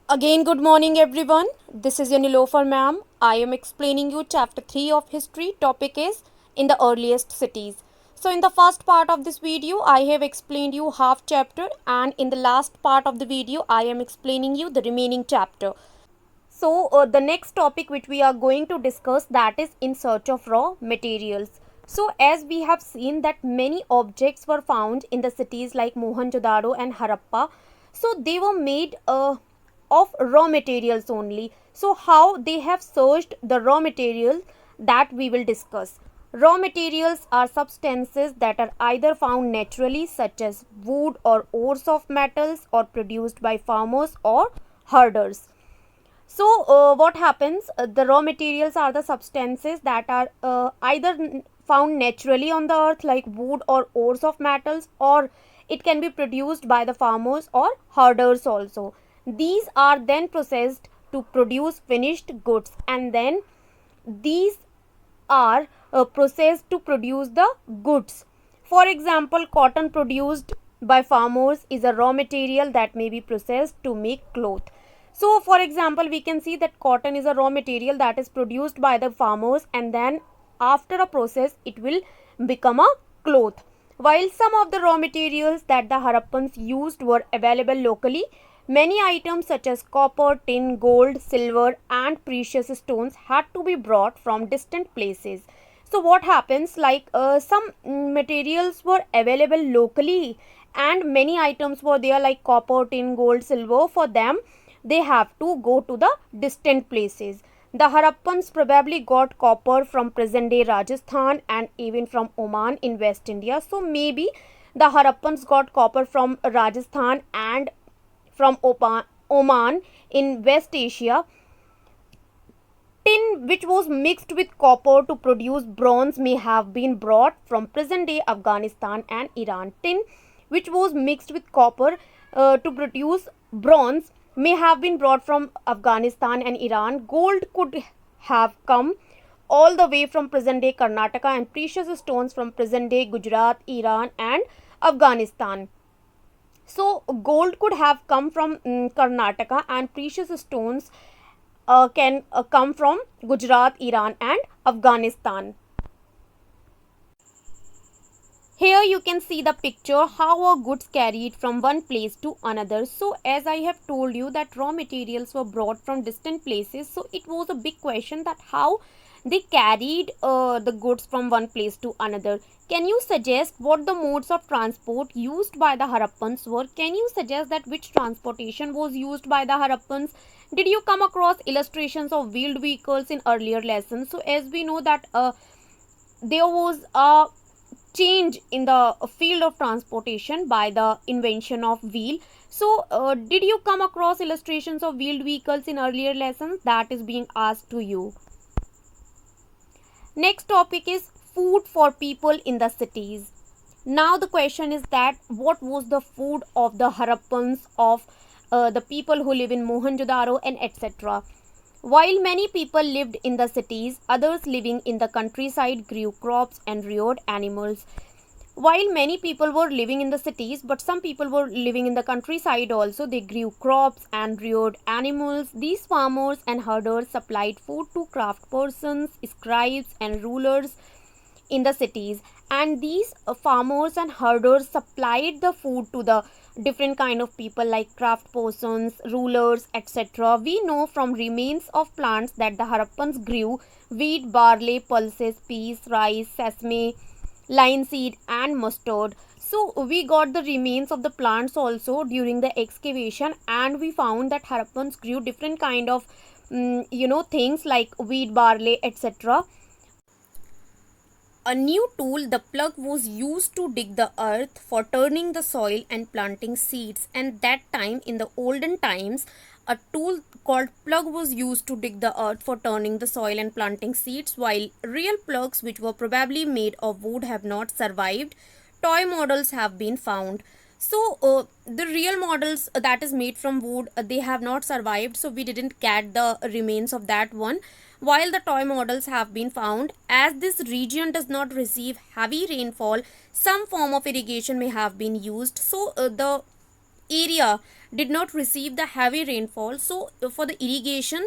Again, good morning, everyone. This is your Nilofer ma'am. I am explaining you chapter 3 of history. Topic is in the earliest cities. So, in the first part of this video, I have explained you half chapter, and in the last part of the video, I am explaining you the remaining chapter. So, the next topic which we are going to discuss, that is in search of raw materials. So, as we have seen that many objects were found in the cities like Mohenjo-daro and Harappa. So, they were made of raw materials only. So, how they have searched the raw material, that we will discuss. Raw materials are substances that are either found naturally, such as wood or ores of metals, or produced by farmers or herders. So, what happens? The raw materials are the substances that are either found naturally on the earth, like wood or ores of metals, or it can be produced by the farmers or herders also. These are then processed to produce finished goods, and then these are processed to produce the goods. For example, cotton produced by farmers is a raw material that may be processed to make cloth. So, for example, we can see that cotton is a raw material that is produced by the farmers, and then after a process it will become a cloth. While some of the raw materials that the Harappans used were available locally, many items such as copper, tin, gold, silver, and precious stones had to be brought from distant places. So, what happens, like some materials were available locally, and many items were there like copper, tin, gold, silver. For them, they have to go to the distant places. The Harappans probably got copper from present day Rajasthan and even from Oman in West India. So maybe the Harappans got copper from Rajasthan and from Oman in West Asia. Tin, which was mixed with copper to produce bronze, may have been brought from present day Afghanistan and Iran. Tin, which was mixed with copper to produce bronze, may have been brought from Afghanistan and Iran. Gold could have come all the way from present day Karnataka, and precious stones from present day Gujarat, Iran, and Afghanistan. So, gold could have come from Karnataka, and precious stones can come from Gujarat, Iran, and Afghanistan. Here you can see the picture how are goods carried from one place to another. So as I have told you that raw materials were brought from distant places. So it was a big question that how they carried the goods from one place to another. Can you suggest what the modes of transport used by the Harappans were? Can you suggest that which transportation was used by the Harappans? Did you come across illustrations of wheeled vehicles in earlier lessons? So as we know that there was a change in the field of transportation by the invention of wheel. So did you come across illustrations of wheeled vehicles in earlier lessons? That is being asked to you. Next topic is food for people in the cities. Now the question is that what was the food of the Harappans, of the people who live in Mohenjo-daro and etc. While many people lived in the cities, others living in the countryside grew crops and reared animals. While many people were living in the cities, but some people were living in the countryside also, they grew crops and reared animals. These farmers and herders supplied food to craft persons, scribes, and rulers in the cities, and these farmers and herders supplied the food to the different kind of people like craft persons, rulers, etc. We know from remains of plants that the Harappans grew wheat, barley, pulses, peas, rice, sesame, linseed, and mustard. So we got the remains of the plants also during the excavation, and we found that Harappans grew different kind of things like wheat, barley, etc. A new tool, the plug, was used to dig the earth for turning the soil and planting seeds. And that time, in the olden times, a tool called plug was used to dig the earth for turning the soil and planting seeds, while real plugs, which were probably made of wood, have not survived. Toy models have been found. So the real models that is made from wood, they have not survived, so we didn't get the remains of that one. While the toy models have been found, as this region does not receive heavy rainfall, some form of irrigation may have been used. So the area did not receive the heavy rainfall, so for the irrigation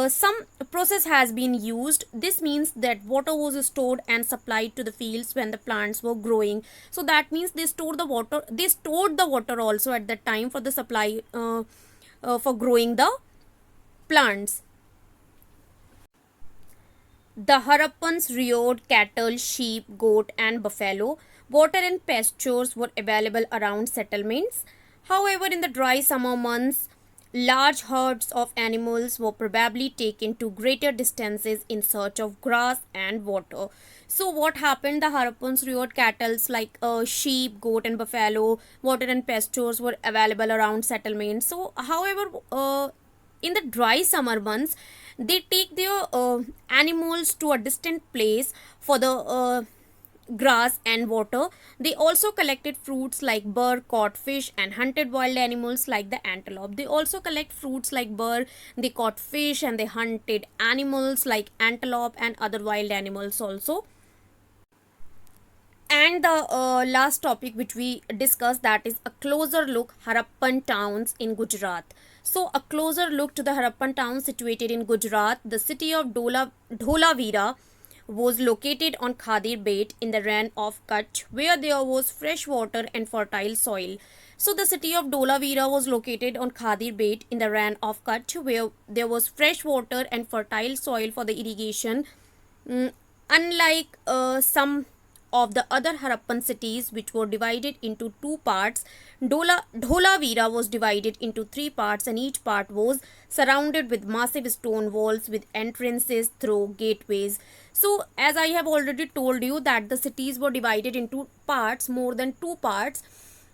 some process has been used. This means that water was stored and supplied to the fields when the plants were growing. So that means they stored the water also at that time for the supply, for growing the plants. The Harappans reared cattle, sheep, goat, and buffalo. Water and pastures were available around settlements. However, in the dry summer months, large herds of animals were probably taken to greater distances in search of grass and water. So, what happened? The Harappans reared cattle like sheep, goat, and buffalo. Water and pastures were available around settlements. So, however, in the dry summer months, they take their animals to a distant place for the grass and water. They also collected fruits like burr, caught fish, and hunted wild animals like the antelope. They also collect fruits like burr, they caught fish, and they hunted animals like antelope and other wild animals also. And the last topic which we discussed, that is a closer look Harappan towns in Gujarat. So a closer look to the Harappan towns situated in Gujarat. The city of Dholavira was located on Khadir Bait in the Rann of Kutch, where there was fresh water and fertile soil. So the city of Dholavira was located on Khadir Bait in the Rann of Kutch, where there was fresh water and fertile soil for the irrigation. Mm, Unlike some of the other Harappan cities, which were divided into two parts, Dholavira was divided into three parts, and each part was surrounded with massive stone walls with entrances through gateways. So, as I have already told you, that the cities were divided into parts, more than two parts.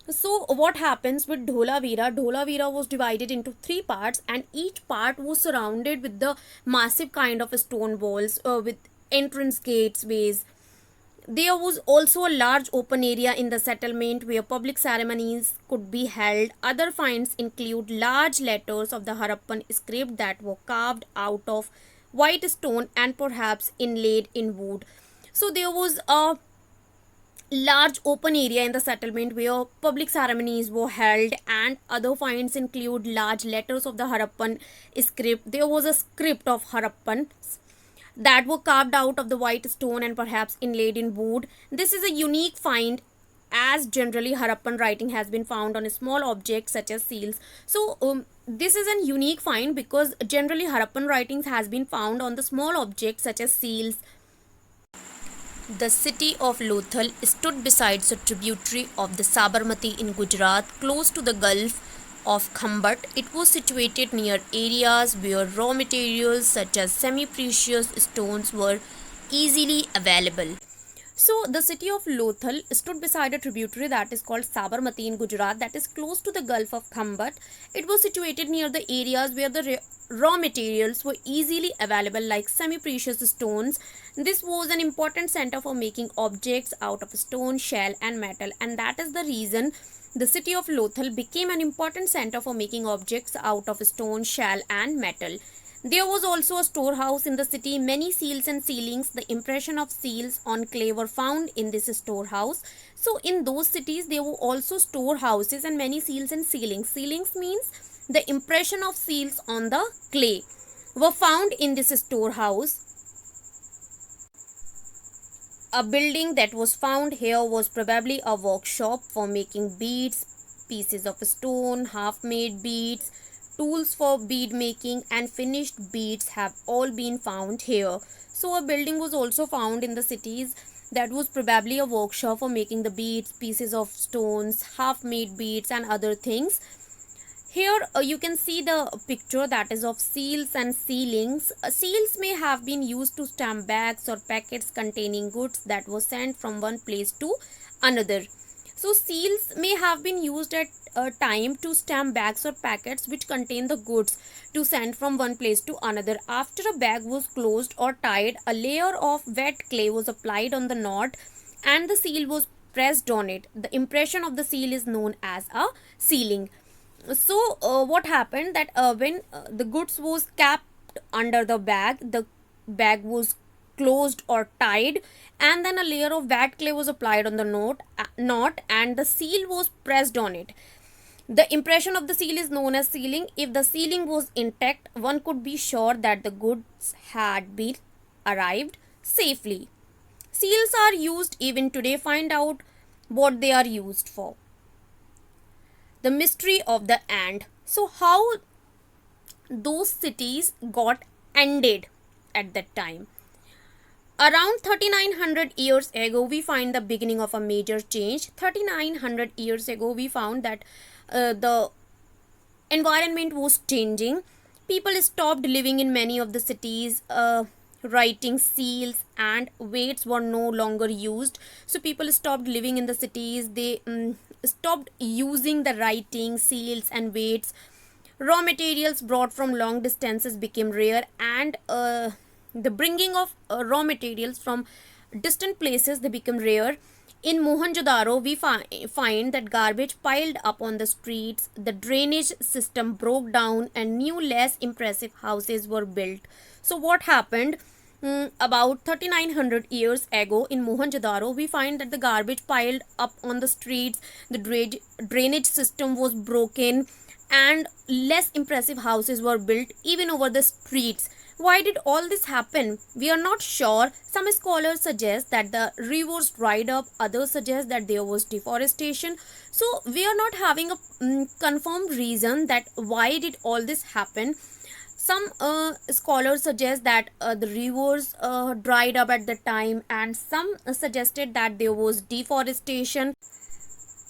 So, what happens with Dholavira? Dholavira was divided into three parts, and each part was surrounded with the massive kind of stone walls with entrance gateways. There was also a large open area in the settlement where public ceremonies could be held. Other finds include large letters of the Harappan script that were carved out of white stone and perhaps inlaid in wood. So there was a large open area in the settlement where public ceremonies were held, and other finds include large letters of the Harappan script. There was a script of Harappan that were carved out of the white stone and perhaps inlaid in wood. This is a unique find, as generally Harappan writing has been found on small objects such as seals. So this is a unique find because generally Harappan writings has been found on the small objects such as seals. The city of Lothal stood beside a tributary of the Sabarmati in Gujarat, close to the Gulf of Khambat. It was situated near areas where raw materials such as semi-precious stones were easily available. So, the city of Lothal stood beside a tributary that is called Sabarmati in Gujarat, that is close to the Gulf of Khambat. It was situated near the areas where the raw materials were easily available, like semi-precious stones. This was an important center for making objects out of stone, shell, and metal, and that is the reason the city of Lothal became an important center for making objects out of stone, shell, and metal. There was also a storehouse in the city. Many seals and sealings, the impression of seals on clay, were found in this storehouse. So, in those cities, there were also storehouses and many seals and sealings. Sealings means the impression of seals on the clay were found in this storehouse. A building that was found here was probably a workshop for making beads, pieces of stone, half-made beads, tools for bead making, and finished beads have all been found here. So a building was also found in the cities that was probably a workshop for making the beads, pieces of stones, half-made beads, and other things. Here you can see the picture that is of seals and sealings. Seals may have been used to stamp bags or packets containing goods that were sent from one place to another. So seals may have been used at a time to stamp bags or packets which contain the goods to send from one place to another. After a bag was closed or tied, a layer of wet clay was applied on the knot and the seal was pressed on it. The impression of the seal is known as a sealing. So what happened that when the goods was kept under the bag was closed or tied, and then a layer of wet clay was applied on the knot and the seal was pressed on it. The impression of the seal is known as sealing. If the sealing was intact, one could be sure that the goods had been arrived safely. Seals are used even today. Find out what they are used for. The mystery of the end. So, how those cities got ended at that time? Around 3900 years ago, we find the beginning of a major change. 3900 years ago, we found that the environment was changing. People stopped living in many of the cities. Writing seals and weights were no longer used, so people stopped living in the cities. They stopped using the writing seals and weights. Raw materials brought from long distances became rare, and the bringing of raw materials from distant places, they become rare. In Mohenjo-daro, we find that garbage piled up on the streets, the drainage system broke down, and new, less impressive houses were built. So, what happened? About 3900 years ago in Mohenjo-daro, we find that the garbage piled up on the streets, the drainage system was broken, and less impressive houses were built even over the streets. Why did all this happen? We are not sure. Some scholars suggest that the rivers dried up, others suggest that there was deforestation. So we are not having a confirmed reason that why did all this happen. Some scholars suggest that the rivers dried up at the time, and some suggested that there was deforestation.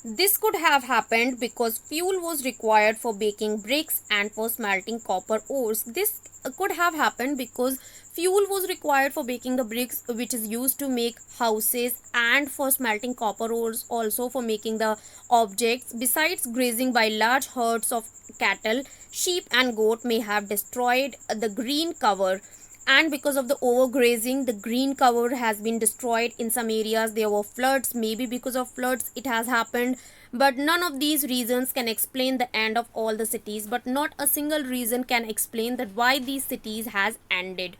This could have happened because fuel was required for baking bricks and for smelting copper ores. This could have happened because fuel was required for baking the bricks, which is used to make houses, and for smelting copper ores, also for making the objects. Besides, grazing by large herds of cattle, sheep and goat may have destroyed the green cover, and because of the overgrazing, the green cover has been destroyed. In some areas there were floods. Maybe because of floods it has happened, but none of these reasons can explain the end of all the cities. But not a single reason can explain that why these cities has ended.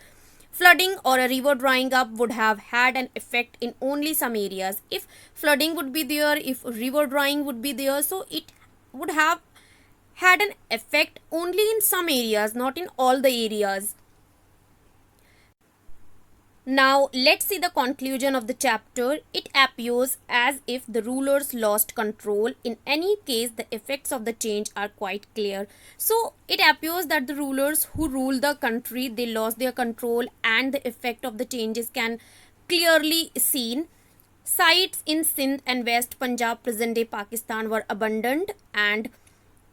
Flooding or a river drying up would have had an effect in only some areas. If flooding would be there, if river drying would be there, so it would have had an effect only in some areas, not in all the areas. Now, let's see the conclusion of the chapter. It appears as if the rulers lost control. In any case, the effects of the change are quite clear. So, it appears that the rulers who rule the country, they lost their control, and the effect of the changes can clearly seen. Sites in Sindh and West Punjab, present day Pakistan, were abandoned, and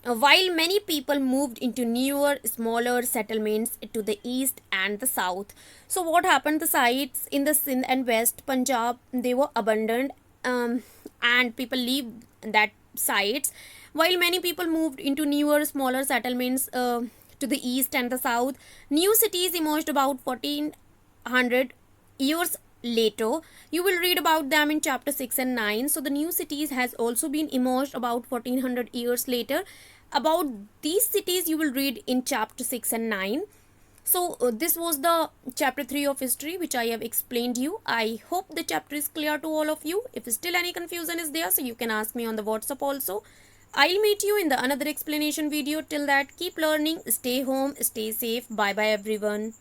while many people moved into newer, smaller settlements to the east and the south. So, what happened? The sites in the Sindh and West Punjab, they were abandoned, and people lived that sites. While many people moved into newer, smaller settlements to the east and the south, new cities emerged about 1400 years later. You will read about them in chapter 6 and 9. So the new cities has also been emerged about 1400 years later. About these cities you will read in chapter 6 and 9. So this was the chapter 3 of history which I have explained you. I hope the chapter is clear to all of you. If still any confusion is there, so you can ask me on the WhatsApp also. I'll meet you in the another explanation video. Till that, keep learning, stay home, stay safe. Bye bye everyone.